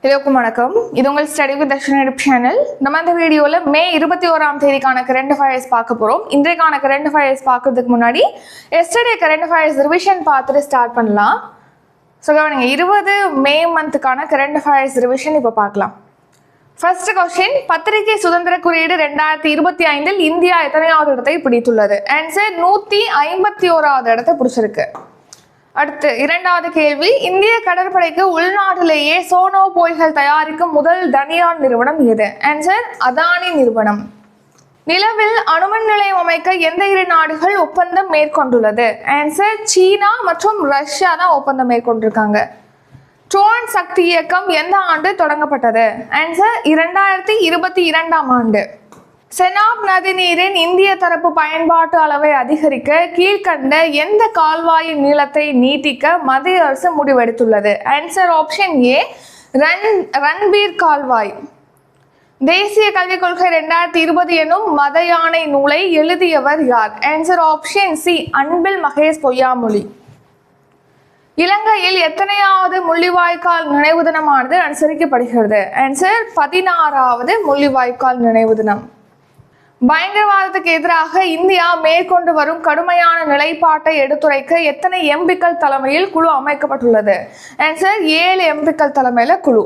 எல்லோருக்கும் வணக்கம். இது உங்கள் study with Darshan YouTube channel. நம்ம இந்த வீடியோவில் மே 21ஆம் தேதிக்கான கரண்ட் அஃபேர்ஸ் பார்க்க போகிறோம். இன்றைக்கான கரண்ட் அஃபேர்ஸ் பார்க்கறதுக்கு முன்னாடி எஸ்டர்டே கரண்ட் அஃபேர்ஸ் ரிவிஷன் பார்த்துட்டு ஸ்டார்ட் பண்ணலாம். ஸோ கவனிங்க, 20 மே மந்த்துக்கான கரண்ட் அஃபேர்ஸ் ரிவிஷன் இப்போ பார்க்கலாம். ஃபர்ஸ்ட் கொஸ்டின், பத்திரிகை சுதந்திர குறியீடு 2025 இந்தியா எத்தனையாவது இடத்தை பிடித்துள்ளது? ஆன்சர் 151வது இடத்தை பிடிச்சிருக்கு. அடுத்து இரண்டாவது கேள்வி, இந்திய கடற்படைக்கு உள்நாட்டிலேயே சோனோ போய்கள் தயாரிக்கும் முதல் தனியார் நிறுவனம் எது? ஆன்சர் அதானி நிறுவனம். நிலவில் அணுமின் நிலையம் அமைக்க எந்த இரு நாடுகள் ஒப்பந்தம் மேற்கொண்டுள்ளது? ஆன்சர் சீனா மற்றும் ரஷ்யா தான் ஒப்பந்தம் மேற்கொண்டிருக்காங்க. ட்ரோன் சக்தி இயக்கம் எந்த ஆண்டு தொடங்கப்பட்டது? ஆன்சர் 2022ஆம் ஆண்டு. செனாப் நதிநீரின் இந்திய தரப்பு பயன்பாட்டு அளவை அதிகரிக்க கீழ்கண்ட எந்த கால்வாயின் நீளத்தை நீட்டிக்க மத்திய அரசு முடிவெடுத்துள்ளது? ஆன்சர் ஆப்ஷன் ஏ, ரன்பீர் கால்வாய். தேசிய கல்விக் கொள்கை 2020 எனும் மத யானை நூலை எழுதியவர் யார்? Answer option C, Anbil Mahesh Poyyamozhi. இலங்கையில் எத்தனையாவது முள்ளிவாய்க்கால் நினைவு தினமானது அனுசரிக்கப்படுகிறது? ஆன்சர் 16வது முள்ளிவாய்க்கால் நினைவு தினம். பயங்கரவாதத்துக்கு எதிராக இந்தியா மேற்கொண்டு வரும் கடுமையான நிலைப்பாட்டை எடுத்துரைக்க எத்தனை எம்பிக்கள் தலைமையில் குழு அமைக்கப்பட்டுள்ளது? ஆன்சர் 7 எம்பிக்கள் தலைமையில குழு.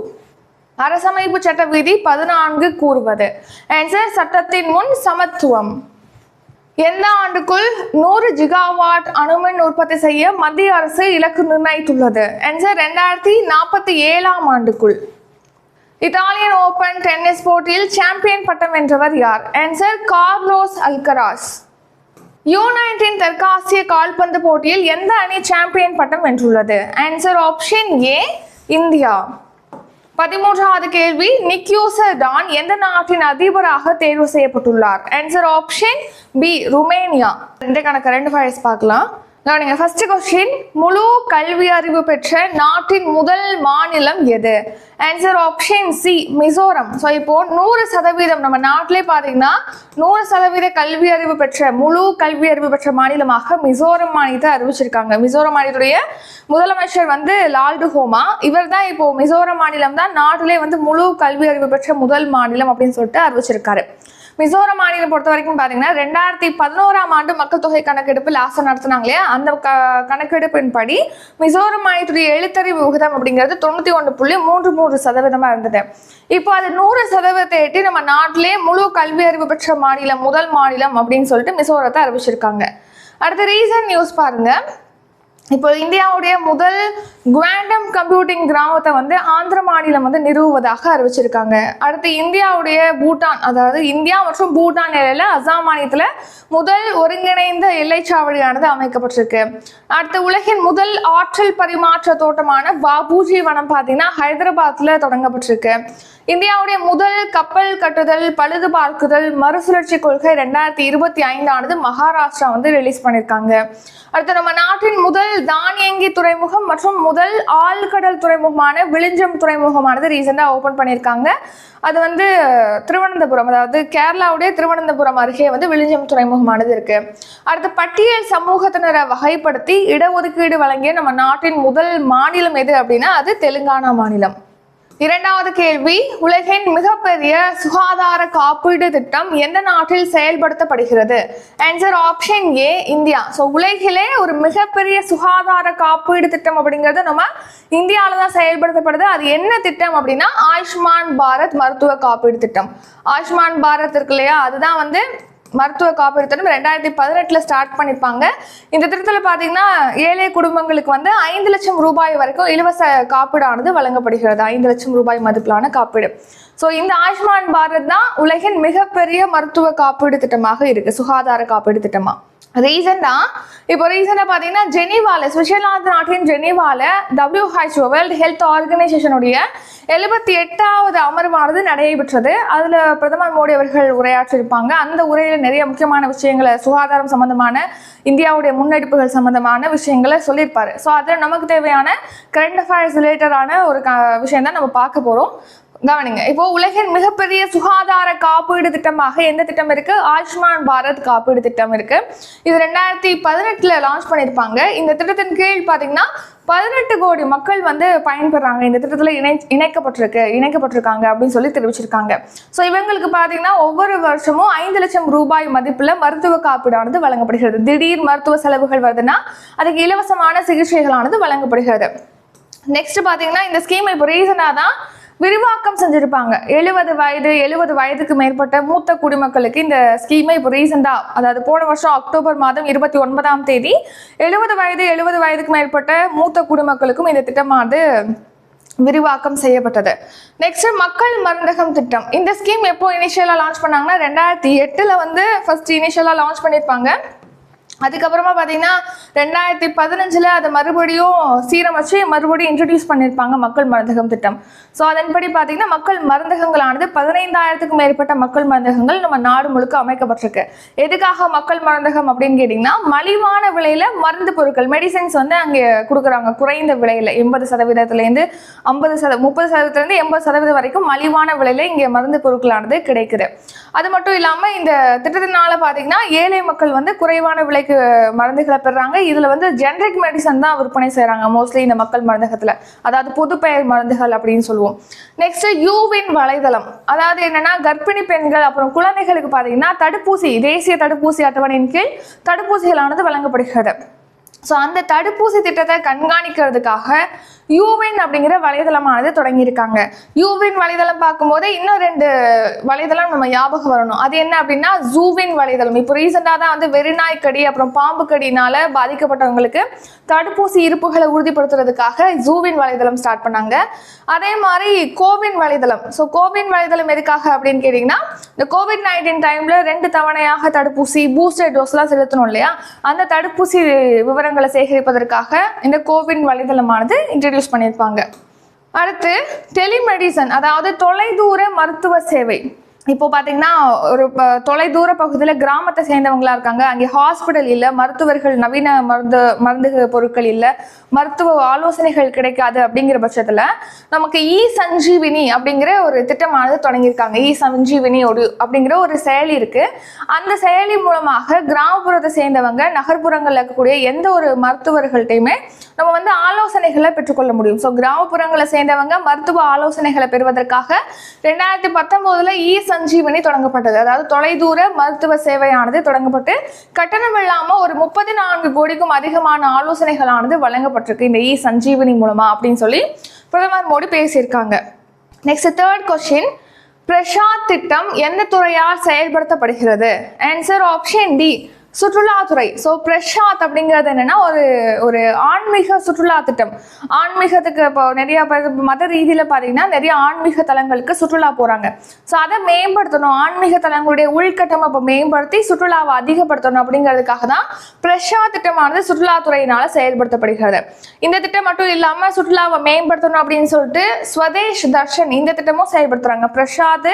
அரசமைப்பு சட்ட விதி 14 கூறுவது? ஆன்சர் சட்டத்தின் முன் சமத்துவம். எந்த ஆண்டுக்குள் 100 ஜிகாவாட் அணுமின் உற்பத்தி செய்ய மத்திய அரசு இலக்கு நிர்ணயித்துள்ளது? ஆன்சர் 2047ஆம் ஆண்டுக்குள். இத்தாலியன் ஓபன் டென்னிஸ் போட்டியில் சாம்பியன் பட்டம் வென்றவர் யார்? Answer Carlos Alcaraz. U19 தெற்காசிய கால்பந்து போட்டியில் எந்த அணி சாம்பியன் பட்டம் வென்றுள்ளது? Answer option A, India. 13வது கேள்வி, நிக்யூசர் டான் எந்த நாட்டின் அதிபராக தேர்வு செய்யப்பட்டுள்ளார்? Answer option B, Romania. இன்றைக்கான கரண்ட் அஃபேர்ஸ் பார்க்கலாம். ஃபர்ஸ்ட் கொஸ்டின், முழு கல்வி அறிவு பெற்ற நாட்டின் முதல் மாநிலம் எது? Answer option C, Mizoram. So இப்போ 100% நம்ம நாட்டிலே பார்த்தீங்கன்னா 100% கல்வி அறிவு பெற்ற முழு கல்வி அறிவு பெற்ற மாநிலமாக மிசோரம் மாநிலத்தை அறிவிச்சிருக்காங்க. மிசோரம் மாநிலத்துடைய முதலமைச்சர் லால்டுஹோமா. இவர் தான் இப்போ மிசோரம் மாநிலம் தான் நாட்டிலே முழு கல்வி அறிவு பெற்ற முதல் மாநிலம் அப்படின்னு சொல்லிட்டு அறிவிச்சிருக்காரு. மிசோரம் மாநிலம் பொறுத்த வரைக்கும் பார்த்தீங்கன்னா 2011ஆம் ஆண்டு மக்கள் தொகை கணக்கெடுப்பு லாஸ்ட் நடத்தினாங்க இல்லையா, அந்த கணக்கெடுப்பின்படி மிசோரம் மாநிலத்துடைய எழுத்தறிவு விகிதம் அப்படிங்கிறது 91.33% இருந்தது. இப்போ அது 100% எட்டி நம்ம நாட்டிலே முழு கல்வி அறிவு பெற்ற மாநிலம், முதல் மாநிலம் அப்படின்னு சொல்லிட்டு மிசோரத்தை அறிவிச்சிருக்காங்க. அடுத்த ரீசன்ட் நியூஸ் பாருங்க. இப்போ இந்தியாவுடைய முதல் குவாண்டம் கம்ப்யூட்டிங் கிராமத்தை ஆந்திர மாநிலம் நிறுவுவதாக அறிவிச்சிருக்காங்க. அடுத்து இந்தியாவுடைய பூட்டான், அதாவது இந்தியா மற்றும் பூட்டான் எல்லையில அசாம் மாநிலத்துல முதல் ஒருங்கிணைந்த எல்லைச்சாவடியானது அமைக்கப்பட்டிருக்கு. அடுத்து உலகின் முதல் ஆற்றல் பரிமாற்ற தோட்டமான பாபுஜி வனம் பார்த்தீங்கன்னா ஹைதராபாத்ல தொடங்கப்பட்டிருக்கு. இந்தியாவுடைய முதல் கப்பல் கட்டுதல் பழுது பார்க்குதல் மறுசுழற்சி கொள்கை 2025 மகாராஷ்டிரா ரிலீஸ் பண்ணியிருக்காங்க. அடுத்து நம்ம நாட்டின் முதல் தானியங்கி துறைமுகம் மற்றும் முதல் ஆழ்கடல் துறைமுகமான விழிஞ்சம் துறைமுகமானது ரீசெண்டா ஓபன் பண்ணியிருக்காங்க. அது திருவனந்தபுரம், அதாவது கேரளாவுடைய திருவனந்தபுரம் அருகே விழிஞ்சம் துறைமுகமானது இருக்கு. அடுத்து பட்டியல் சமூகத்தினரை வகைப்படுத்தி இடஒதுக்கீடு வழங்கிய நம்ம நாட்டின் முதல் மாநிலம் எது அப்படின்னா அது தெலுங்கானா மாநிலம். இரண்டாவது கேள்வி, உலகின் மிகப்பெரிய சுகாதார காப்பீடு திட்டம் எந்த நாட்டில் செயல்படுத்தப்படுகிறது? Answer option A, India. So உலகிலே ஒரு மிகப்பெரிய சுகாதார காப்பீடு திட்டம் அப்படிங்கிறது நம்ம இந்தியாவில தான் செயல்படுத்தப்படுது. அது என்ன திட்டம் அப்படின்னா ஆயுஷ்மான் பாரத் மருத்துவ காப்பீடு திட்டம். ஆயுஷ்மான் பாரத் இருக்கு இல்லையா, அதுதான் மருத்துவ காப்பீடு திட்டம் 2018 ஸ்டார்ட் பண்ணிருப்பாங்க. இந்த திட்டத்தில் பார்த்தீங்கன்னா ஏழை குடும்பங்களுக்கு 5 லட்சம் ரூபாய் வரைக்கும் இலவச காப்பீடானது வழங்கப்படுகிறது. 5 லட்சம் ரூபாய் மதிப்பிலான காப்பீடு. ஸோ இந்த ஆயுஷ்மான் பாரத் தான் உலகின் மிகப்பெரிய மருத்துவ காப்பீடு திட்டமாக இருக்கு, சுகாதார காப்பீடு திட்டமா. ரீசெண்டா பார்த்தீங்கன்னா ஜெனீவால, சுவிட்சர்லாந்து நாட்டின் ஜெனீவால WHO வேர்ல்ட் ஹெல்த் ஆர்கனைசேஷனுடைய 78வது அமர்வானது நடைபெற்றது. அதுல பிரதமர் மோடி அவர்கள் உரையாற்றிருப்பாங்க. அந்த உரையில நிறைய முக்கியமான விஷயங்களை, சுகாதாரம் சம்பந்தமான இந்தியாவுடைய முன்னெடுப்புகள் சம்பந்தமான விஷயங்களை சொல்லியிருப்பாரு. ஸோ அதில் நமக்கு தேவையான கரண்ட் அஃபேர்ஸ் ரிலேட்டடான ஒரு விஷயம் தான் நம்ம பார்க்க போறோம். கவனிங்க, இப்போ உலகின் மிகப்பெரிய சுகாதார காப்பீடு திட்டமாக எந்த திட்டம் இருக்கு? ஆயுஷ்மான் பாரத் காப்பீடு திட்டம் இருக்கு. இது 2018 லான்ச் பண்ணியிருப்பாங்க. இந்த திட்டத்தின் கீழ் பாத்தீங்கன்னா 18 கோடி மக்கள் வந்து பயன்பெறாங்க. இந்த திட்டத்தில் இணைக்கப்பட்டிருக்காங்க அப்படின்னு சொல்லி தெரிவிச்சிருக்காங்க. ஸோ இவங்களுக்கு பார்த்தீங்கன்னா ஒவ்வொரு வருஷமும் 5 லட்சம் ரூபாய் மதிப்புல மருத்துவ காப்பீடானது வழங்கப்படுகிறது. திடீர் மருத்துவ செலவுகள் வருதுன்னா அதுக்கு இலவசமான சிகிச்சைகளானது வழங்கப்படுகிறது. நெக்ஸ்ட் பார்த்தீங்கன்னா இந்த ஸ்கீம் இப்போ ரீசனாக தான் விரிவாக்கம் செஞ்சிருப்பாங்க. 70 வயதுக்கு மேற்பட்ட மூத்த குடிமக்களுக்கு இந்த ஸ்கீமை இப்போ ரீசெண்டா, அதாவது போன வருஷம் அக்டோபர் மாதம் 29ஆம் தேதி 70 வயதுக்கு மேற்பட்ட மூத்த குடிமக்களுக்கும் இந்த திட்டமானது விரிவாக்கம் செய்யப்பட்டது. நெக்ஸ்ட் மக்கள் மருந்தகம் திட்டம். இந்த ஸ்கீம் எப்போ இனிஷியலா லான்ச் பண்ணாங்கன்னா 2008 வந்து ஃபர்ஸ்ட் இனிஷியலா லான்ச் பண்ணியிருப்பாங்க. அதுக்கப்புறமா பார்த்தீங்கன்னா 2015 அதை மறுபடியும் சீரமைச்சு மறுபடியும் இன்ட்ரடியூஸ் பண்ணியிருப்பாங்க மக்கள் மருந்தகம் திட்டம். ஸோ அதன்படி பார்த்தீங்கன்னா மக்கள் மருந்தகங்களானது 15,000க்கும் மேற்பட்ட மக்கள் மருந்தகங்கள் நம்ம நாடு முழுக்க அமைக்கப்பட்டிருக்கு. எதுக்காக மக்கள் மருந்தகம் அப்படின்னு கேட்டிங்கன்னா மலிவான விலையில மருந்து பொருட்கள் மெடிசன்ஸ் வந்து அங்கே கொடுக்குறாங்க. குறைந்த விலையில 80%லேருந்து 30%லேருந்து 80% வரைக்கும் மலிவான விலையில இங்கே மருந்து பொருட்களானது கிடைக்குது. அது மட்டும் இல்லாமல் இந்த திட்டத்தினால பார்த்தீங்கன்னா ஏழை மக்கள் வந்து குறைவான விலைக்கு மருந்துகளை பெறாங்க. இதுல வந்து ஜெனரிக் மெடிசன் தான் விற்பனை செய்யறாங்க மோஸ்ட்லி இந்த மக்கள் மருந்தகத்துல, அதாவது பொது பெயர் மருந்துகள் அப்படின்னு சொல்லுவோம். நெக்ஸ்ட் யூவின் வலைதளம். அதாவது என்னன்னா கர்ப்பிணி பெண்கள் அப்புறம் குழந்தைகளுக்கு பாத்தீங்கன்னா தடுப்பூசி, தேசிய தடுப்பூசி அட்டவணையின் கீழ் தடுப்பூசிகளானது வழங்கப்படுகிறது. ஸோ அந்த தடுப்பூசி திட்டத்தை கண்காணிக்கிறதுக்காக யூவின் அப்படிங்கிற வலைதளமானது தொடங்கியிருக்காங்க. யூவின் வலைதளம் பார்க்கும்போது இன்னும் 2 வலைதளம் நம்ம ஞாபகம் வரணும். அது என்ன அப்படின்னா ஜூவின் வலைதளம். இப்போ ரீசெண்டாக தான் வந்து வெறிநாய் கடி அப்புறம் பாம்பு கடினால பாதிக்கப்பட்டவங்களுக்கு தடுப்பூசி இருப்புகளை உறுதிப்படுத்துறதுக்காக ஜூவின் வலைதளம் ஸ்டார்ட் பண்ணாங்க. அதே மாதிரி கோவின் வலைதளம். ஸோ கோவின் வலைதளம் எதுக்காக அப்படின்னு கேட்டிங்கன்னா இந்த COVID-19 டைம்ல 2 தவணையாக தடுப்பூசி பூஸ்டர் டோஸ்லாம் செலுத்தணும் இல்லையா, அந்த தடுப்பூசி விவரங்களை சேகரிப்பதற்காக இந்த கோவின் வலைதளமானது இன்ட்ரடியூஸ் பண்ணியிருப்பாங்க. அடுத்து டெலிமெடிசன், அதாவது தொலைதூர மருத்துவ சேவை. இப்போ பார்த்தீங்கன்னா ஒரு தொலைதூர பகுதியில் கிராமத்தை சேர்ந்தவங்களா இருக்காங்க, அங்கே ஹாஸ்பிட்டல் இல்லை, மருத்துவர்கள் நவீன மருந்து பொருட்கள் இல்லை, மருத்துவ ஆலோசனைகள் கிடைக்காது. அப்படிங்கிற பட்சத்தில் நமக்கு இ-சஞ்சீவினி அப்படிங்கிற ஒரு திட்டமானது தொடங்கியிருக்காங்க. இ-சஞ்சீவினி அப்படிங்கிற ஒரு செயலி இருக்கு. அந்த செயலி மூலமாக கிராமப்புறத்தை சேர்ந்தவங்க நகர்ப்புறங்களில் இருக்கக்கூடிய எந்த ஒரு மருத்துவர்கள்ட்டையுமே நம்ம வந்து ஆலோசனைகளை பெற்றுக்கொள்ள முடியும். ஸோ கிராமப்புறங்களை சேர்ந்தவங்க மருத்துவ ஆலோசனைகளை பெறுவதற்காக 2019 இ-சஞ்சீவனி தொடங்கப்பட்டது. அதாவது தொலைதூர மருத்துவ சேவையானது தொடங்கப்பட்டு கட்டணம் இல்லாம ஒரு 34 கோடிக்கும் அதிகமான ஆலோசனைகளானது வழங்கப்பட்டிருக்கு இந்த இ-சஞ்சீவனி மூலமா அப்படின்னு சொல்லி பிரதமர் மோடி பேசியிருக்காங்க. நெக்ஸ்ட் 3rd கொஸ்டின், பிரசாத் திட்டம் எந்த துறையால் செயல்படுத்தப்படுகிறது? ஆன்சர் ஆப்ஷன் டி, சுற்றுலாத்துறை. ஸோ பிரசாத் அப்படிங்கிறது என்னன்னா ஒரு ஆன்மீக சுற்றுலா திட்டம். ஆன்மீகத்துக்கு இப்போ நிறைய பேர் மத ரீதியில பார்த்தீங்கன்னா நிறைய ஆன்மீக தலங்களுக்கு சுற்றுலா போறாங்க. ஸோ அதை மேம்படுத்தணும், ஆன்மீக தலங்களுடைய உள்கட்டமைப்பை மேம்படுத்தி சுற்றுலாவை அதிகப்படுத்தணும் அப்படிங்கிறதுக்காக தான் பிரசாத் திட்டமானது சுற்றுலாத்துறையினால செயல்படுத்தப்படுகிறது. இந்த திட்டம் மட்டும் இல்லாமல் சுற்றுலாவை மேம்படுத்தணும் அப்படின்னு சொல்லிட்டு ஸ்வதேஷ் தர்ஷன் இந்த திட்டமும் செயல்படுத்துறாங்க. பிரசாத்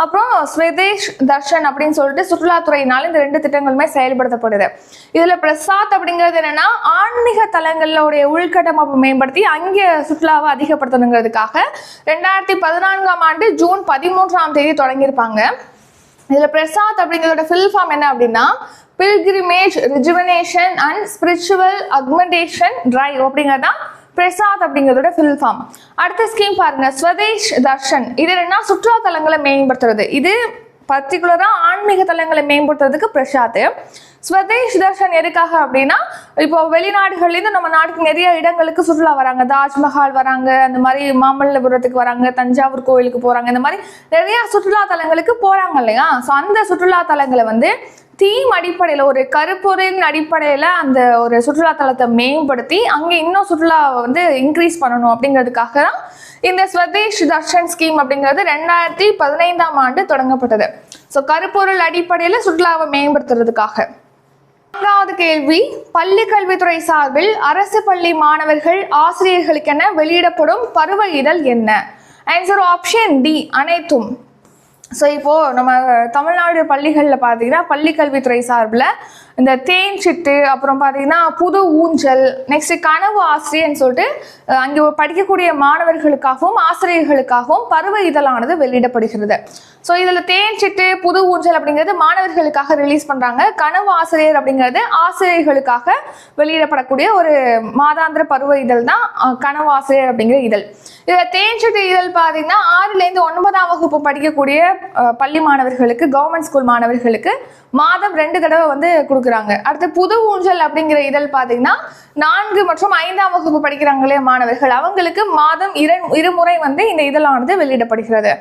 அப்புறம் ஸ்வதேஷ் தர்ஷன் அப்படின்னு சொல்லிட்டு சுற்றுலாத்துறையினால இந்த 2 திட்டங்களுமே செயல்படுத்தப்படுது. இதுல பிரசாத் அப்படிங்கிறது என்னன்னா ஆன்மீக தலங்களுடைய உள்கட்டமைப்பு மேம்படுத்தி அங்கே சுற்றுலாவை அதிகப்படுத்தணுங்கிறதுக்காக 2014ஆம் ஆண்டு ஜூன் 13ஆம் தேதி தொடங்கியிருப்பாங்க. இதுல பிரசாத் அப்படிங்கிறதோட ஃபில் ஃபார்ம் என்ன அப்படின்னா pilgrimage rejuvenation and spiritual augmentation drive அப்படிங்கிறதா பிரசாத் அப்படிங்கிறதோட ஃபில் ஃபார்ம். அடுத்த ஸ்கீம் பாருங்க, ஸ்வதேஷ் தர்ஷன். இது என்னன்னா சுற்றுலா தலங்களை மேம்படுத்துறது. இது பர்டிகுலரா ஆன்மீக தலங்களை மேம்படுத்துறதுக்கு பிரசாத். ஸ்வதேஷ் தர்ஷன் எதுக்காக அப்படின்னா இப்போ வெளிநாடுகள்லேருந்து நம்ம நாட்டுக்கு நிறைய இடங்களுக்கு சுற்றுலா வராங்க. தாஜ்மஹால் வராங்க, அந்த மாதிரி மாமல்லபுரத்துக்கு வராங்க, தஞ்சாவூர் கோயிலுக்கு போறாங்க, இந்த மாதிரி நிறைய சுற்றுலா தலங்களுக்கு போறாங்க இல்லையா. ஸோ அந்த சுற்றுலா தலங்களை வந்து தீம் அடிப்படையில் ஒரு கருப்பொருளின் அடிப்படையில் அந்த ஒரு சுற்றுலா தலத்தை மேம்படுத்தி அங்கே இன்னும் சுற்றுலாவை வந்து இன்க்ரீஸ் பண்ணணும் அப்படிங்கிறதுக்காக தான் இந்த ஸ்வதேஷ் தர்ஷன் ஸ்கீம் அப்படிங்கிறது 2015ஆம் ஆண்டு தொடங்கப்பட்டது. ஸோ கருப்பொருள் அடிப்படையில் சுற்றுலாவை மேம்படுத்துறதுக்காக. 4வது கேள்வி, பள்ளி கல்வித்துறை சார்பில் அரசு பள்ளி மாணவர்கள் ஆசிரியர்களுக்கென வெளியிடப்படும் பருவ இதழ் என்ன? ஆன்சர் ஆப்ஷன் டி, அனைத்தும். ஸோ இப்போது நம்ம தமிழ்நாடு பள்ளிகளில் பார்த்தீங்கன்னா பள்ளி கல்வித்துறை சார்பில் இந்த தேன் சிட்டு, அப்புறம் பார்த்தீங்கன்னா புது ஊஞ்சல், நெக்ஸ்ட் கனவு ஆசிரியர்னு சொல்லிட்டு அங்கே படிக்கக்கூடிய மாணவர்களுக்காகவும் ஆசிரியர்களுக்காகவும் பருவ இதழானது வெளியிடப்படுகிறது. ஸோ இதில் தேன் சிட்டு, புது ஊஞ்சல் அப்படிங்கிறது மாணவர்களுக்காக ரிலீஸ் பண்ணுறாங்க. கனவு ஆசிரியர் அப்படிங்கிறது ஆசிரியர்களுக்காக வெளியிடப்படக்கூடிய ஒரு மாதாந்திர பருவ இதழ் தான் கனவு ஆசிரியர் அப்படிங்கிற இதழ். இதில் தேன் சிட்டு இதழ் பார்த்தீங்கன்னா 6லேருந்து 9ஆம் வகுப்பு படிக்கக்கூடிய பள்ளி மாணவர்களுக்கு, கவர்மெண்ட் ஸ்கூல் மாணவர்களுக்கு மாதம் 2 தடவை வந்து கொடுக்குறாங்க. அடுத்து புது ஊஞ்சல் அப்படிங்கிற இதழ் பார்த்தீங்கன்னா 4 மற்றும் 5ஆம் வகுப்பு படிக்கிறாங்களே மாணவர்கள், அவங்களுக்கு மாதம் இருமுறை வந்து இந்த இதழானது வெளியிடப்படுகிறது.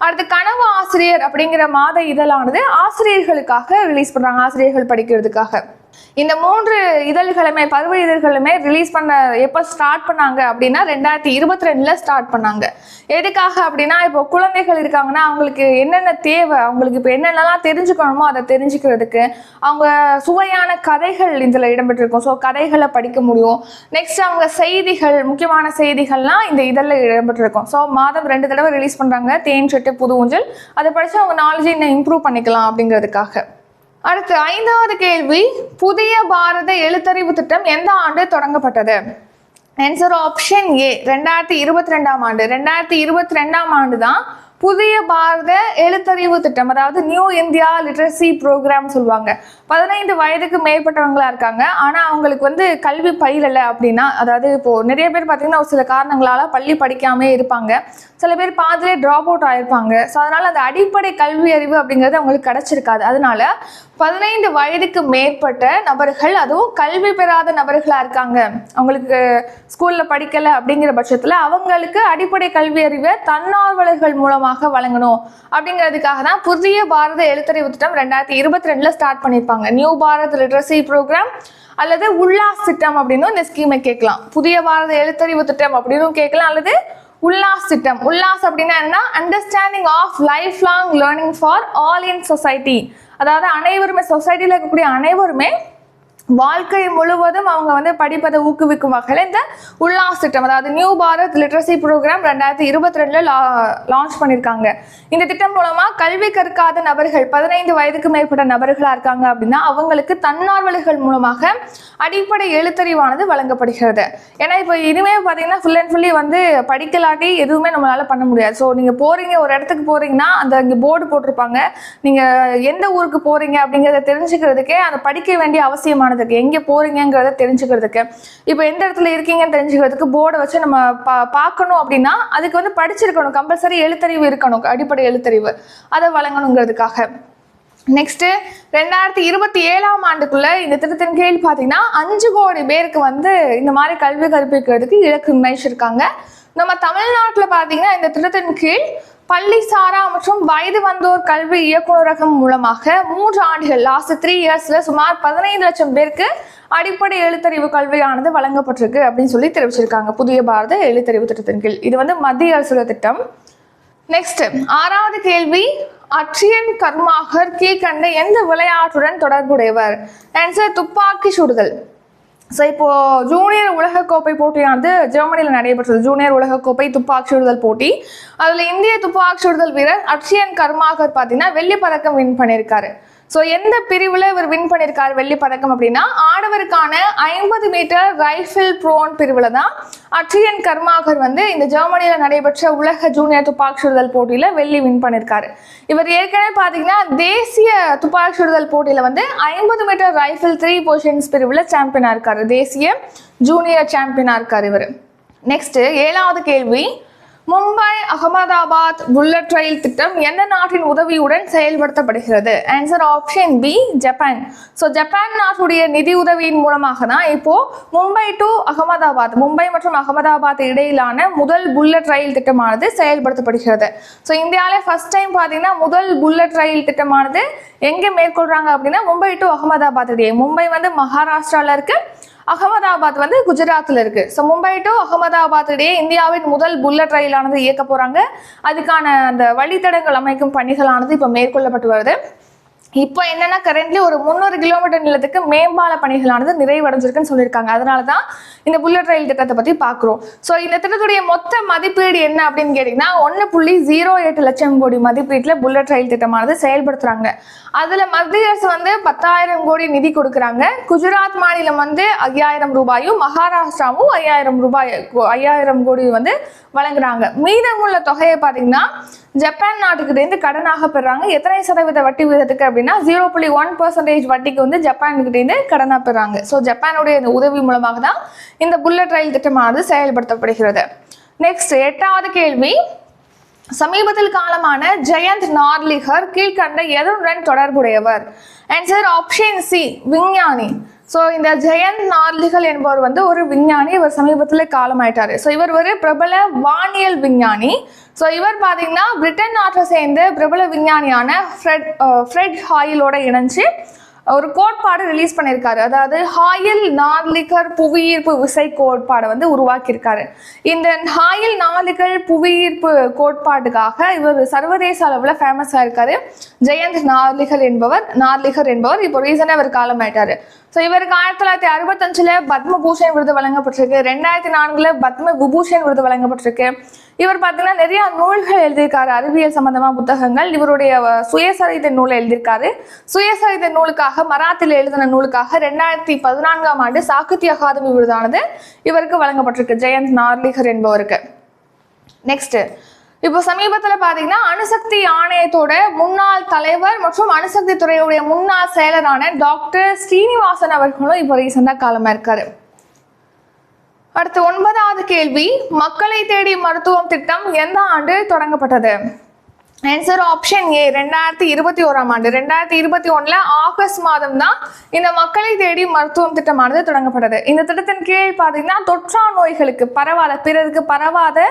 அடுத்து கனவு ஆசிரியர் அப்படிங்கிற மாத இதழானது ஆசிரியர்களுக்காக ரிலீஸ் பண்றாங்க, ஆசிரியர்கள் படிக்கிறதுக்காக. இந்த 3 இதழ்களுமே, பருவ இதழ்களுமே ரிலீஸ் பண்ண எப்போ ஸ்டார்ட் பண்ணாங்க அப்படின்னா 2022 ஸ்டார்ட் பண்ணாங்க. எதுக்காக அப்படின்னா, இப்போ குழந்தைகள் இருக்காங்கன்னா அவங்களுக்கு என்னென்ன தேவை, அவங்களுக்கு இப்போ என்னென்னலாம் தெரிஞ்சுக்கணுமோ அதை தெரிஞ்சுக்கிறதுக்கு, அவங்க சுவையான கதைகள் இதில் இடம்பெற்றிருக்கும். ஸோ கதைகளை படிக்க முடியும். நெக்ஸ்ட் அவங்க செய்திகள், முக்கியமான செய்திகள்லாம் இந்த இதழில் இடம்பெற்றிருக்கும். ஸோ மாதம் 2 தடவை ரிலீஸ் பண்ணுறாங்க தேன் சிட்டு, புது ஊஞ்சல். அதை படித்து அவங்க நாலேஜை இன்னும் இம்ப்ரூவ் பண்ணிக்கலாம் அப்படிங்கிறதுக்காக. அடுத்து 5வது கேள்வி, புதிய பாரத எழுத்தறிவு திட்டம் எந்த ஆண்டு தொடங்கப்பட்டது? ஆன்சர் ஆப்ஷன் ஏ, 2022ஆம் ஆண்டு. 2022ஆம் ஆண்டு தான் புதிய பாரத எழுத்தறிவு திட்டம், அதாவது நியூ இந்தியா லிட்ரஸி ப்ரோக்ராம் சொல்லுவாங்க. 15 வயதுக்கு மேற்பட்டவங்களா இருக்காங்க, ஆனால் அவங்களுக்கு வந்து கல்வி பயிலலை அப்படின்னா, அதாவது இப்போது நிறைய பேர் பார்த்தீங்கன்னா ஒரு சில காரணங்களால் பள்ளி படிக்காமே இருப்பாங்க, சில பேர் பாதிலே ட்ராப் அவுட் ஆகிருப்பாங்க. ஸோ அதனால் அந்த அடிப்படை கல்வி அறிவு அப்படிங்கிறது அவங்களுக்கு கிடச்சிருக்காது. அதனால 15 வயதுக்கு மேற்பட்ட நபர்கள், அதுவும் கல்வி பெறாத நபர்களாக இருக்காங்க, அவங்களுக்கு ஸ்கூலில் படிக்கலை அப்படிங்கிற பட்சத்தில் அவங்களுக்கு அடிப்படை கல்வி அறிவை தன்னார்வலர்கள் மூலமாக வழங்கணும் அப்படிங்கிறதுக்காக தான் புதிய பாரத எழுத்தறிவு திட்டம் 2022 ஸ்டார்ட் பண்ணியிருப்பாங்க. நியூ பாரத் லிட்ரஸி ப்ரோக்ராம் அல்லது உல்லாஸ் திட்டம் அப்படின்னு இந்த ஸ்கீமை கேட்கலாம். புதிய பாரத எழுத்தறிவு திட்டம் அப்படின்னு கேட்கலாம், அல்லது உல்லாஸ் திட்டம். உல்லாஸ் அப்படின்னா என்னன்னா, understanding of life long learning for all in society. அதாவது அனைவருமே, சொசைட்டியில் இருக்கக்கூடிய அனைவருமே வாழ்க்கை முழுவதும் அவங்க வந்து படிப்பதை ஊக்குவிக்கும் வகையில் இந்த உல்லாஸ் திட்டம், அதாவது new Bharat literacy programme 2022 launch பண்ணியிருக்காங்க. இந்த திட்டம் மூலமாக கல்வி கற்காத நபர்கள், 15 வயதுக்கு மேற்பட்ட நபர்களாக இருக்காங்க அப்படின்னா அவங்களுக்கு தன்னார்வலர்கள் மூலமாக அடிப்படை எழுத்தறிவானது வழங்கப்படுகிறது. ஏன்னா இப்போ இனிமேல் பார்த்தீங்கன்னா ஃபுல் அண்ட் ஃபுல்லி வந்து படிக்கலாட்டி எதுவுமே நம்மளால பண்ண முடியாது. ஸோ நீங்கள் போகிறீங்க, ஒரு இடத்துக்கு போகிறீங்கன்னா அந்த இங்கே போர்டு போட்டிருப்பாங்க, நீங்கள் எந்த ஊருக்கு போகிறீங்க அப்படிங்கிறத தெரிஞ்சுக்கிறதுக்கே அந்த படிக்க வேண்டிய அவசியமானது, எங்கே போறீங்கிறத தெரிஞ்சுக்கிறதுக்கு, இப்போ எந்த இடத்துல இருக்கீங்கன்னு தெரிஞ்சுக்கிறதுக்கு போர்டை வச்சு நம்ம பார்க்கணும் அப்படின்னா அதுக்கு வந்து படிச்சிருக்கணும், கம்பல்சரி எழுத்தறிவு இருக்கணும், அடிப்படை எழுத்தறிவு, அதை வழங்கணுங்கிறதுக்காக. நெக்ஸ்ட் 2027ஆம் ஆண்டுக்குள்ள இந்த திட்டத்தின் கீழ் பார்த்தீங்கன்னா 5 கோடி பேருக்கு வந்து இந்த மாதிரி கல்வி கற்பிக்கிறதுக்கு இலக்கு நிர்ணயிச்சிருக்காங்க. நம்ம தமிழ்நாட்டில் பார்த்தீங்கன்னா இந்த திட்டத்தின் கீழ் பள்ளி சாரா மற்றும் வயது வந்தோர் கல்வி இயக்குநரகம் மூலமாக 3 ஆண்டுகள், லாஸ்ட் 3 இயர்ஸ்ல சுமார் 15 லட்சம் பேருக்கு அடிப்படை எழுத்தறிவு கல்வியானது வழங்கப்பட்டிருக்கு அப்படின்னு சொல்லி தெரிவிச்சிருக்காங்க புதிய பாரத எழுத்தறிவு திட்டத்தின் கீழ். இது வந்து மத்திய அரசு திட்டம். நெக்ஸ்ட் 6வது கேள்வி, அட்ரியன் கர்மாகர் கீழ்கண்ட எந்த விளையாட்டுடன் தொடர்புடையவர்? ஆன்சர் துப்பாக்கி சுடுதல். ஸோ இப்போ ஜூனியர் உலகக்கோப்பை போட்டியானது ஜெர்மனியில் நடைபெற்றது. ஜூனியர் உலகக்கோப்பை துப்பாக்கி சுடுதல் போட்டி, அதில் இந்திய துப்பாக்கி சுடுதல் வீரர் அட்ரியன் கர்மாகர் பார்த்தீங்கன்னா வெள்ளிப்பதக்கம் வின் பண்ணியிருக்காரு. ஸோ எந்த பிரிவில் இவர் வின் பண்ணியிருக்காரு வெள்ளிப்பதக்கம் அப்படின்னா, ஆடவருக்கான 50 மீட்டர் ரைஃபிள் ப்ரோன் பிரிவில் தான் அட்ரியன் கர்மாகர் வந்து இந்த ஜெர்மனியில் நடைபெற்ற உலக ஜூனியர் துப்பாக்கி சுடுதல் போட்டியில் வெள்ளி வின் பண்ணியிருக்காரு. இவர் ஏற்கனவே பார்த்தீங்கன்னா தேசிய துப்பாக்கி சுடுதல் போட்டியில் வந்து 50 மீட்டர் ரைஃபிள் 3 பொசிஷன்ஸ் பிரிவில் சாம்பியனாக இருக்காரு, தேசிய ஜூனியர் சாம்பியனாக இருக்கார் இவர். நெக்ஸ்ட் 7வது கேள்வி, மும்பை அகமதாபாத் புல்லட் ரயில் திட்டம் எந்த நாட்டின் உதவியுடன் செயல்படுத்தப்படுகிறது? Answer option B, Japan. So Japan நாட்டுடைய நிதி உதவியின் மூலமாக தான் இப்போ மும்பை டு அகமதாபாத், மும்பை மற்றும் அகமதாபாத் இடையிலான முதல் புல்லட் ரயில் திட்டமானது செயல்படுத்தப்படுகிறது. ஸோ இந்தியாவிலே ஃபர்ஸ்ட் டைம் பார்த்தீங்கன்னா முதல் புல்லட் ரயில் திட்டமானது எங்கே மேற்கொள்றாங்க அப்படின்னா மும்பை டு அகமதாபாத் இடையே. மும்பை வந்து மகாராஷ்டிராவில் இருக்கு, அகமதாபாத் வந்து குஜராத்தில் இருக்கு. ஸோ மும்பை டு அகமதாபாத் இடையே இந்தியாவின் முதல் புல்லட் ரயிலானது இயக்க போறாங்க. அதுக்கான அந்த வழித்தடங்கள் அமைக்கும் பணிகளானது இப்போ மேற்கொள்ளப்பட்டு வருது. இப்போ என்னன்னா கரண்ட்லி ஒரு 300 கிலோமீட்டர் நீளத்துக்கு மேம்பால பணிகளானது நிறைவடைஞ்சிருக்குன்னு சொல்லியிருக்காங்க. அதனால தான் இந்த புல்லட் ரயில் திட்டத்தை பற்றி பார்க்குறோம். ஸோ இந்த திட்டத்துடைய மொத்த மதிப்பீடு என்ன அப்படின்னு கேட்டிங்கன்னா 1.08 லட்சம் கோடி மதிப்பீட்டில் புல்லட் ரயில் திட்டமானது செயல்படுத்துகிறாங்க. அதில் மத்திய அரசு வந்து 10,000 கோடி நிதி கொடுக்குறாங்க. குஜராத் மாநிலம் வந்து 5,000 ரூபாயும், மகாராஷ்டிராவும் 5,000 கோடி வந்து வழங்குறாங்க. மீதமுள்ள தொகையை பார்த்தீங்கன்னா ஜப்பான் நாட்டுக்கிட்டேருந்து கடனாக பெறாங்க. எத்தனை சதவீத வட்டி விகிதத்துக்கு அப்படின்னா 0.1% வட்டிக்கு வந்து ஜப்பான்கிட்டேருந்து கடனாக பெறாங்க. ஸோ ஜப்பானுடைய இந்த உதவி மூலமாக தான் இந்த புல்லட் ரயில் திட்டமானது செயல்படுத்தப்படுகிறது. நெக்ஸ்ட் 8வது கேள்வி, சமீபத்தில் காலமான ஜெயந்த் நார்லிகர் கீழ்கண்ட எதனுடன் தொடர்புடையவர்? ஆன்சர் ஆப்ஷன் சி, விஞ்ஞானி. ஸோ இந்த ஜெயந்த் நார்லிகர் என்பவர் வந்து ஒரு விஞ்ஞானி. இவர் சமீபத்தில் காலமாயிட்டாரு. ஸோ இவர் ஒரு பிரபல வானியல் விஞ்ஞானி. ஸோ இவர் பார்த்தீங்கன்னா பிரிட்டன் நாட்டை சேர்ந்த பிரபல விஞ்ஞானியான ஃப்ரெட் ஹாயிலோட இணைஞ்சு ஒரு கோட்பாடு ரிலீஸ் பண்ணியிருக்காரு. அதாவது ஹாயில் நார்லிகர் புவியீர்ப்பு விசை கோட்பாடை வந்து உருவாக்கியிருக்காரு. இந்த ஹாயில் நார்லிகர் புவியீர்ப்பு கோட்பாட்டுக்காக இவர் சர்வதேச அளவில் ஃபேமஸ் ஆயிருக்காரு. ஜெயந்த் நார்லிகர் என்பவர் இப்போ ரீசனாக இவர் காலமாயிட்டாரு. ஸோ இவருக்கு 1965 பத்மபூஷன் விருது வழங்கப்பட்டிருக்கு. 2004 பத்ம விபூஷன் விருது வழங்கப்பட்டிருக்கு. இவர் பார்த்தீங்கன்னா நிறைய நூல்கள் எழுதியிருக்காரு, அறிவியல் சம்பந்தமான புத்தகங்கள். இவருடைய சுயசரிதை நூலை எழுதியிருக்காரு. சுயசரிதை நூலுக்காக மராத்தியில் எழுதின நூலுக்காக 2014ஆம் ஆண்டு சாகித்ய அகாதமி விருதானது இவருக்கு வழங்கப்பட்டிருக்கு, ஜெயந்த் நார்லிகர் என்பவருக்கு. நெக்ஸ்ட், இப்போ சமீபத்தில் பார்த்தீங்கன்னா அணுசக்தி ஆணையத்தோட முன்னாள் தலைவர் மற்றும் அணுசக்தி துறையுடைய முன்னாள் செயலரான டாக்டர் ஸ்ரீனிவாசன் அவர்களும் இப்போ ரீசெண்டாக காலமாக இருக்காரு. அடுத்து 9வது கேள்வி, மக்களை தேடி மருத்துவம் திட்டம் எந்த ஆண்டு தொடங்கப்பட்டது? ஆன்சர் ஆப்ஷன் ஏ, 2021ஆம் ஆண்டு. 2021 ஆகஸ்ட் மாதம் தான் இந்த மக்களை தேடி மருத்துவம் திட்டமானது தொடங்கப்பட்டது. இந்த திட்டத்தின் கீழ் பார்த்தீங்கன்னா தொற்றா நோய்களுக்கு பிறருக்கு பரவாத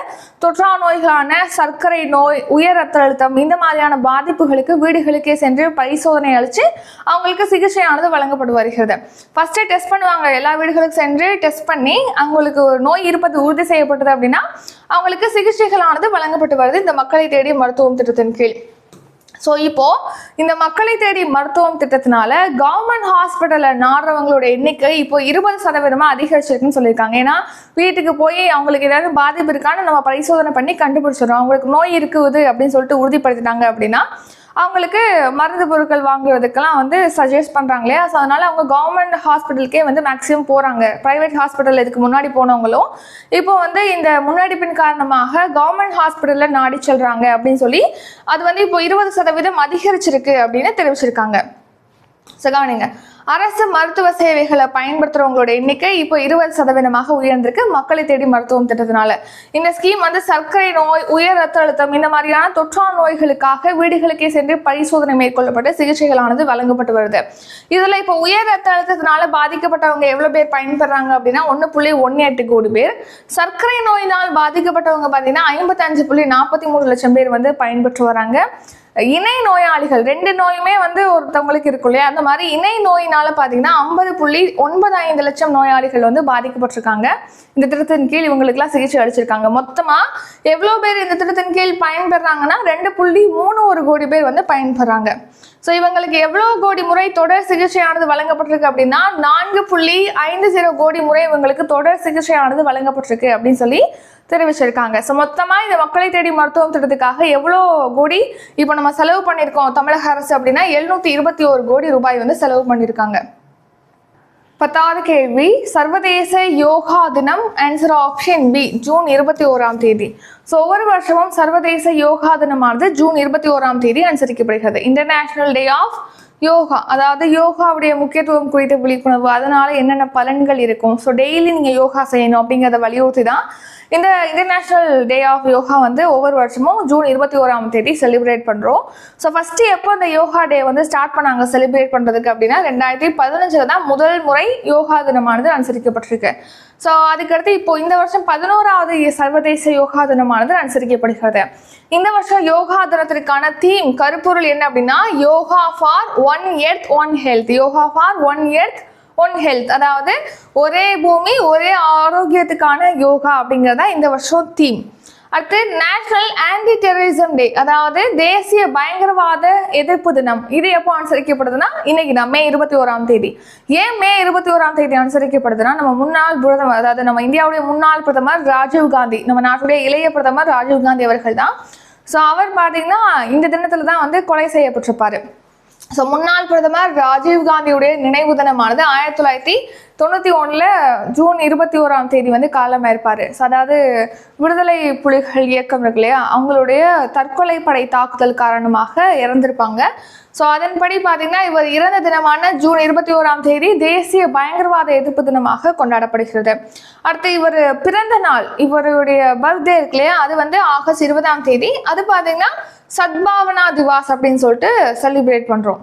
தொற்றா நோய்களான சர்க்கரை நோய், உயர் ரத்த அழுத்தம், இந்த மாதிரியான பாதிப்புகளுக்கு வீடுகளுக்கே சென்று பரிசோதனை அளித்து அவங்களுக்கு சிகிச்சையானது வழங்கப்பட்டு வருகிறது. ஃபர்ஸ்ட் டெஸ்ட் பண்ணுவாங்க, எல்லா வீடுகளுக்கும் சென்று டெஸ்ட் பண்ணி அவங்களுக்கு நோய் இருப்பது உறுதி செய்யப்பட்டது அப்படின்னா அவங்களுக்கு சிகிச்சைகளானது வழங்கப்பட்டு வருது இந்த மக்களை தேடி மருத்துவம் திட்டத்தின் கீழ். ஸோ இப்போ இந்த மக்களை தேடி மருத்துவம் திட்டத்தினால கவர்மெண்ட் ஹாஸ்பிட்டலில் நாடுறவங்களோட எண்ணிக்கை இப்போ 20% அதிகரிச்சிருக்குன்னு சொல்லியிருக்காங்க. ஏன்னா வீட்டுக்கு போய் அவங்களுக்கு ஏதாவது பாதிப்பு இருக்கான்னு நம்ம பரிசோதனை பண்ணி கண்டுபிடிச்சிடறோம். அவங்களுக்கு நோய் இருக்குது அப்படின்னு சொல்லிட்டு உறுதிப்படுத்திட்டாங்க அப்படின்னா அவங்களுக்கு மருந்து பொருட்கள் வாங்குறதுக்கெல்லாம் வந்து சஜஸ்ட் பண்ணுறாங்க இல்லையா. ஸோ அதனால் அவங்க கவர்மெண்ட் ஹாஸ்பிட்டலுக்கே வந்து மேக்ஸிமம் போகிறாங்க. ப்ரைவேட் ஹாஸ்பிட்டல் இதுக்கு முன்னாடி போனவங்களும் இப்போ வந்து இந்த முன்னெடுப்பின் காரணமாக கவர்மெண்ட் ஹாஸ்பிட்டலில் நாடி செல்கிறாங்க அப்படின்னு சொல்லி அது வந்து இப்போ 20% அதிகரிச்சிருக்கு அப்படின்னு தெரிவிச்சிருக்காங்க. கவனிங்க, அரசு மருத்துவ சேவைகளை பயன்படுத்துறவங்களோட எண்ணிக்கை இப்போ 20% உயர்ந்திருக்கு மக்களை தேடி மருத்துவம் திட்டத்தினால. இந்த ஸ்கீம் வந்து சர்க்கரை நோய், உயர் ரத்த அழுத்தம், இந்த மாதிரியான தொற்றா நோய்களுக்காக வீடுகளுக்கே சென்று பரிசோதனை மேற்கொள்ளப்பட்டு சிகிச்சைகளானது வழங்கப்பட்டு வருது. இதுல இப்போ உயர் ரத்த அழுத்தத்தினால பாதிக்கப்பட்டவங்க எவ்வளவு பேர் பயன்பெறாங்க அப்படின்னா 1.18 கோடி பேர். சர்க்கரை நோயினால் பாதிக்கப்பட்டவங்க பார்த்தீங்கன்னா 55.43 லட்சம் பேர் வந்து பயன்பெற்று வராங்க. இணை நோயாளிகள், 2 நோயுமே வந்து ஒருத்தவங்களுக்கு இருக்கும் இல்லையா, அந்த மாதிரி இணை நோயினால பார்த்தீங்கன்னா 50.95 லட்சம் நோயாளிகள் வந்து பாதிக்கப்பட்டிருக்காங்க. இந்த திட்டத்தின் கீழ் இவங்களுக்குலாம் சிகிச்சை அளிச்சிருக்காங்க. மொத்தமாக எவ்வளோ பேர் இந்த திட்டத்தின் கீழ் பயன்பெறாங்கன்னா 2.31 கோடி பேர் வந்து பயன்பெறாங்க. ஸோ இவங்களுக்கு எவ்வளோ கோடி முறை தொடர் சிகிச்சையானது வழங்கப்பட்டிருக்கு அப்படின்னா 4.50 கோடி முறை இவங்களுக்கு தொடர் சிகிச்சையானது வழங்கப்பட்டிருக்கு அப்படின்னு சொல்லி தெரிவிச்சிருக்காங்க. ஸோ மொத்தமாக இந்த மக்களை தேடி மருத்துவம் திட்டத்துக்காக எவ்வளோ கோடி இப்போ நம்ம செலவு பண்ணியிருக்கோம் தமிழக அரசு அப்படின்னா 721 கோடி ரூபாய் வந்து செலவு பண்ணியிருக்காங்க. 10வது கேள்வி, சர்வதேச யோகா தினம். ஆன்சர் ஆப்ஷன் பி, ஜூன் 21ஆம் தேதி. ஸோ ஒவ்வொரு வருஷமும் சர்வதேச யோகா தினமானது ஜூன் 21ஆம் தேதி அனுசரிக்கப்படுகிறது. இன்டர்நேஷனல் டே ஆஃப் யோகா, அதாவது யோகாவுடைய முக்கியத்துவம் குறித்த விழிப்புணர்வு, அதனால என்னென்ன பலன்கள் இருக்கும், ஸோ டெய்லி நீங்கள் யோகா செய்யணும் அப்படிங்கிறத வலியுறுத்தி தான் இந்த இன்டர்நேஷ்னல் டே ஆஃப் யோகா வந்து ஒவ்வொரு வருஷமும் ஜூன் 21ஆம் தேதி செலிப்ரேட் பண்ணுறோம். ஸோ ஃபஸ்ட்டு எப்போ இந்த யோகா டே வந்து ஸ்டார்ட் பண்ணாங்க செலிப்ரேட் பண்ணுறதுக்கு அப்படின்னா 2015 தான் முதல் முறை யோகா தினமானது அனுசரிக்கப்பட்டிருக்கு. ஸோ அதுக்கடுத்து இப்போ இந்த வருஷம் 11வது சர்வதேச யோகா தினமானது அனுசரிக்கப்படுகிறது. இந்த வருஷம் யோகா தினத்திற்கான தீம், கருப்பொருள் என்ன அப்படின்னா yoga for one earth one health. Yoga for one earth one health, அதாவது ஒரே பூமி ஒரே ஆரோக்கியத்துக்கான யோகா அப்படிங்கிறதா இந்த வருஷம் தீம். அடுத்து நேஷனல் ஆன்டி டெரரிசம் டே, அதாவது தேசிய பயங்கரவாத எதிர்ப்பு தினம். இது எப்போ அனுசரிக்கப்படுதுன்னா இன்னைக்கு தான் மே 21ஆம் தேதி. ஏன் மே 21ஆம் தேதி அனுசரிக்கப்படுதுன்னா நம்ம முன்னாள் பிரதமர், அதாவது நம்ம இந்தியாவுடைய முன்னாள் பிரதமர் ராஜீவ் காந்தி, நம்ம நாட்டுடைய இளைய பிரதமர் ராஜீவ் காந்தி அவர்கள் தான். ஸோ அவர் பார்த்தீங்கன்னா இந்த தினத்துல தான் வந்து கொலை செய்யப்பட்டிருப்பாரு. ஸோ முன்னாள் பிரதமர் ராஜீவ் காந்தியுடைய நினைவு தினமானது 1991 ஜூன் 21ஆம் தேதி வந்து காலமாயிருப்பாரு. ஸோ அதாவது விடுதலை புலிகள் இயக்கம் இருக்கு இல்லையா, அவங்களுடைய தற்கொலை படை தாக்குதல் காரணமாக இறந்திருப்பாங்க. ஸோ அதன்படி பார்த்தீங்கன்னா இவர் இறந்த தினமான ஜூன் 21ஆம் தேதி தேசிய பயங்கரவாத எதிர்ப்பு தினமாக கொண்டாடப்படுகிறது. அடுத்து இவர் பிறந்த நாள், இவருடைய பர்த்டே இருக்கு இல்லையா, அது வந்து ஆகஸ்ட் 20ஆம் தேதி. அது பார்த்தீங்கன்னா சத்பாவனா திவாஸ் அப்படின்னு சொல்லிட்டு செலிப்ரேட் பண்ணுறோம்.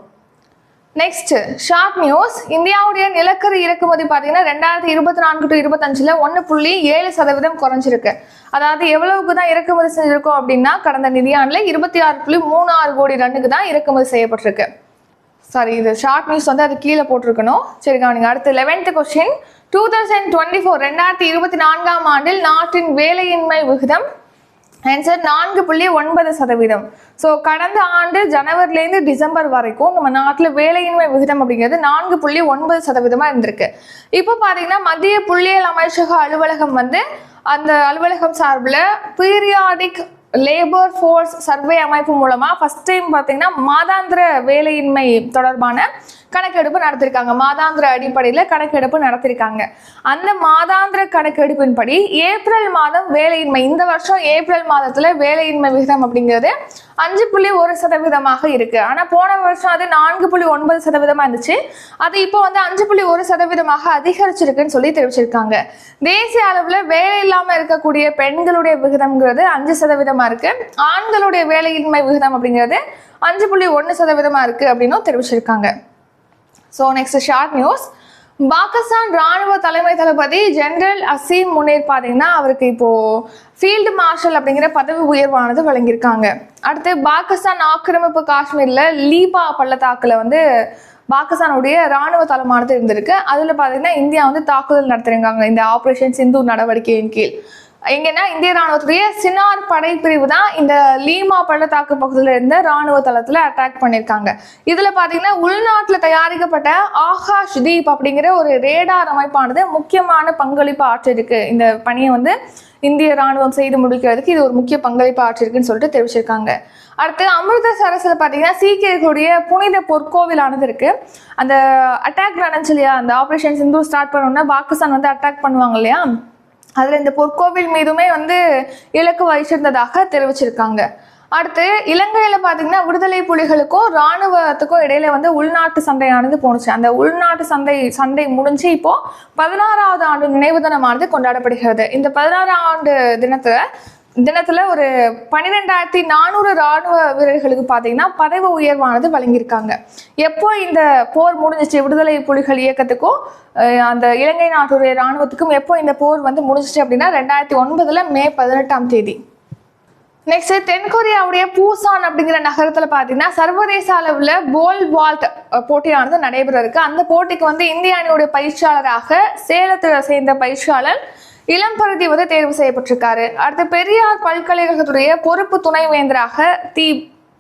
Next short news. இந்தியாவுடைய நிலக்கரி இறக்குமதி பார்த்தீங்கன்னா 2024 to 25 1.7% குறைஞ்சிருக்கு. அதாவது எவ்வளவுக்கு தான் இறக்குமதி செஞ்சிருக்கோம் அப்படின்னா கடந்த நிதியாண்டில் 26.36 கோடி டன்னுக்கு தான் இறக்குமதி செய்யப்பட்டிருக்கு. சாரி, இது ஷார்ட் நியூஸ் வந்து அது கீழே போட்டிருக்கணும். சரி கவனிங்க. அடுத்து 11th கொஸ்டின். 2024 ஆண்டில் நாட்டின் வேலையின்மை விகிதம் ஆன்சர் 4.9%. ஸோ கடந்த ஆண்டு ஜனவரிலேருந்து டிசம்பர் வரைக்கும் நம்ம நாட்டில் வேலையின்மை விகிதம் அப்படிங்கிறது 4.9% இருந்திருக்கு. இப்போ பார்த்தீங்கன்னா மத்திய புள்ளியியல் அமைச்சக அலுவலகம் வந்து அந்த அலுவலகம் சார்பில் பீரியாடிக் லேபர் ஃபோர்ஸ் சர்வே அமைப்பு மூலமா ஃபர்ஸ்ட் டைம் பார்த்தீங்கன்னா மாதாந்திர வேலையின்மை தொடர்பான கணக்கெடுப்பு நடத்திருக்காங்க. மாதாந்திர அடிப்படையில் கணக்கெடுப்பு நடத்திருக்காங்க. அந்த மாதாந்திர கணக்கெடுப்பின்படி ஏப்ரல் மாதம் வேலையின்மை, இந்த வருஷம் ஏப்ரல் மாதத்துல வேலையின்மை விகிதம் அப்படிங்கிறது 5.1% இருக்கு. ஆனா போன வருஷம் அது 4.9% இருந்துச்சு. அது இப்போ வந்து 5.1% அதிகரிச்சிருக்குன்னு சொல்லி தெரிவிச்சிருக்காங்க. தேசிய அளவுல வேலை இல்லாம இருக்கக்கூடிய பெண்களுடைய விகிதம்ங்கிறது 5% இருக்கு. ஆண்களுடைய வேலையின்மை விகிதம் அப்படிங்கிறது 5.1% இருக்கு அப்படின்னு தெரிவிச்சிருக்காங்க. So next short news. Pakistan ராணுவ தலைமை தளபதி ஜெனரல் அசீம் முனீர் பார்த்தீங்கன்னா அவருக்கு இப்போ ஃபீல்டு மார்ஷல் அப்படிங்கிற பதவி உயர்வானது வழங்கியிருக்காங்க. அடுத்து பாகிஸ்தான் ஆக்கிரமிப்பு காஷ்மீர்ல லீபா பள்ளத்தாக்குல வந்து பாகிஸ்தானுடைய ராணுவ தளமானது இருந்திருக்கு. அதுல பார்த்தீங்கன்னா இந்தியா வந்து தாக்குதல் நடத்திருக்காங்க இந்த ஆபரேஷன் சிந்து நடவடிக்கையின் கீழ். எங்கன்னா இந்திய ராணுவத்துடைய சினார் படைப்பிரிவு தான் இந்த லீமா பள்ளத்தாக்கு பகுதியில் இருந்த ராணுவ தளத்துல அட்டாக் பண்ணியிருக்காங்க. இதுல பாத்தீங்கன்னா உள்நாட்டுல தயாரிக்கப்பட்ட ஆகாஷ் தீப் அப்படிங்கிற ஒரு ரேடார் அமைப்பானது முக்கியமான பங்களிப்பு ஆற்றிருக்கு. இந்த பணியை வந்து இந்திய ராணுவம் செய்து முடிக்கிறதுக்கு இது ஒரு முக்கிய பங்களிப்பு ஆற்றிருக்குன்னு சொல்லிட்டு தெரிவிச்சிருக்காங்க. அடுத்து அமிர்தசரஸ்ல பாத்தீங்கன்னா சீக்கியர்களுடைய புனித பொற்கோவிலானது இருக்கு. அந்த அட்டாக் நடந்துச்சு இல்லையா, அந்த ஆபரேஷன் சிந்து ஸ்டார்ட் பண்ணோம்னா பாகிஸ்தான் வந்து அட்டாக் பண்ணுவாங்க இல்லையா, அதுல இந்த பொற்கோவில் மீதுமே வந்து இலக்கு வைச்சிருந்ததாக தெரிவிச்சிருக்காங்க. அடுத்து இலங்கையில பாத்தீங்கன்னா விடுதலை புலிகளுக்கும் இராணுவத்துக்கும் இடையில வந்து உள்நாட்டு சண்டையானது போணுச்சு. அந்த உள்நாட்டு சண்டை முடிஞ்சு இப்போ 16வது ஆண்டு நினைவு தினமானது கொண்டாடப்படுகிறது. இந்த 16ஆம் ஆண்டு தினத்துல ஒரு 12,400 ராணுவ வீரர்களுக்கு பார்த்தீங்கன்னா பதவி உயர்வானது வழங்கியிருக்காங்க. எப்போ இந்த போர் முடிஞ்சிச்சு விடுதலை புலிகள் இயக்கத்துக்கும் அந்த இலங்கை நாட்டுடைய ராணுவத்துக்கும் எப்போ இந்த போர் வந்து முடிஞ்சிச்சு அப்படின்னா 2009 மே 18ஆம் தேதி. நெக்ஸ்ட் தென்கொரியாவுடைய பூசான் அப்படிங்கிற நகரத்துல பாத்தீங்கன்னா சர்வதேச அளவுல போல் வால்ட் போட்டியானது நடைபெற இருக்கு. அந்த போட்டிக்கு வந்து இந்திய அணியுடைய பயிற்சியாளராக சேலத்தை சேர்ந்த பயிற்சியாளர் இளம்பருதி வந்து தேர்வு செய்யப்பட்டிருக்காரு. அடுத்து பெரியார் பல்கலைக்கழகத்துடைய பொறுப்பு துணைவேந்தராக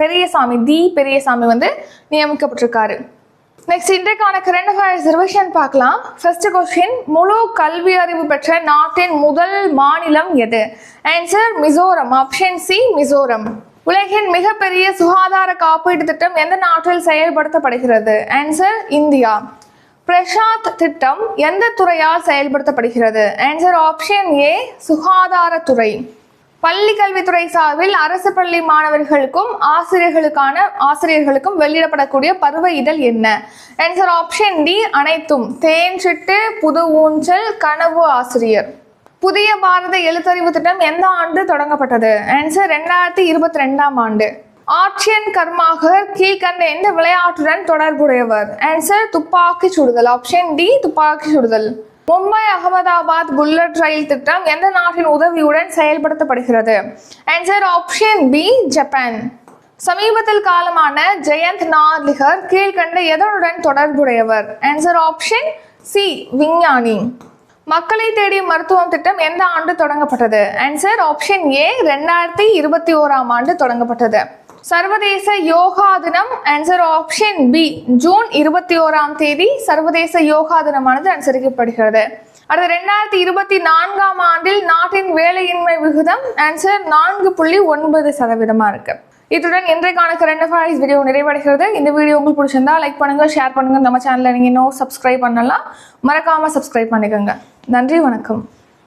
பெரியசாமி வந்து நியமிக்கப்பட்டிருக்காரு. நெக்ஸ்ட் இன்றைக்கான கரண்ட் அஃபேர்ஸ் ரிவிஷன் பார்க்கலாம். ஃபர்ஸ்ட் கொஸ்டின், முழு கல்வி அறிவு பெற்ற நாட்டின் முதல் மாநிலம் எது? Answer Mizoram. Option C Mizoram. உலகின் மிகப்பெரிய சுகாதார காப்பீட்டு திட்டம் எந்த நாட்டில் செயல்படுத்தப்படுகிறது? Answer India. பிரசாத் திட்டம் எந்த துறையால் செயல்படுத்தப்படுகிறது? ஆன்சர் ஆப்ஷன் ஏ சுகாதாரத்துறை. பள்ளி கல்வித்துறை சார்பில் அரசு பள்ளி மாணவர்களுக்கும் ஆசிரியர்களுக்கும் வெளியிடப்படக்கூடிய பருவ இதழ் என்ன? ஆன்சர் ஆப்ஷன் டி அனைத்தும். தேன் சிட்டு, புது ஊஞ்சல், கனவு ஆசிரியர். புதிய பாரத எழுத்தறிவு திட்டம் எந்த ஆண்டு தொடங்கப்பட்டது? ஆன்சர் 2022ஆம் ஆண்டு. ஆர்ச்சியன் கர்மாகர் கீழ்கண்ட எந்த விளையாட்டுடன் தொடர்புடையவர்? ஆன்சர் துப்பாக்கி சுடுதல். ஆப்ஷன் டி துப்பாக்கி சுடுதல். மும்பை அகமதாபாத் புல்லட் ரயில் திட்டம் எந்த நாட்டின் உதவியுடன் செயல்படுத்தப்படுகிறது? Answer option B Japan. சமீபத்தில் காலமான ஜெயந்த் நார்லிகர் கீழ்கண்ட எதனுடன் தொடர்புடையவர்? ஆன்சர் ஆப்ஷன் சி விஞ்ஞானி. மக்களை தேடி மருத்துவம் திட்டம் எந்த ஆண்டு தொடங்கப்பட்டது? ஆன்சர் ஆப்ஷன் ஏ 2021ஆம் ஆண்டு தொடங்கப்பட்டது. சர்வதேச யோகா தினம்? ஆன்சர் ஆப்ஷன் பி ஜூன் 21ஆம் தேதி சர்வதேச யோகா தினமானது அனுசரிக்கப்படுகிறது. அடுத்து 2024ஆம் ஆண்டில் நாட்டின் வேலையின்மை விகிதம்? ஆன்சர் 4.9% இருக்கு. இத்துடன் இன்றைக்கான கரண்ட் அஃபேர்ஸ் வீடியோ நிறைவடைகிறது. இந்த வீடியோ உங்களுக்கு பிடிச்சிருந்தா லைக் பண்ணுங்க, ஷேர் பண்ணுங்க. நம்ம சேனலை நீங்க இன்னும் சப்ஸ்கிரைப் பண்ணலாம், மறக்காம சப்ஸ்கிரைப் பண்ணிக்கோங்க. நன்றி, வணக்கம்.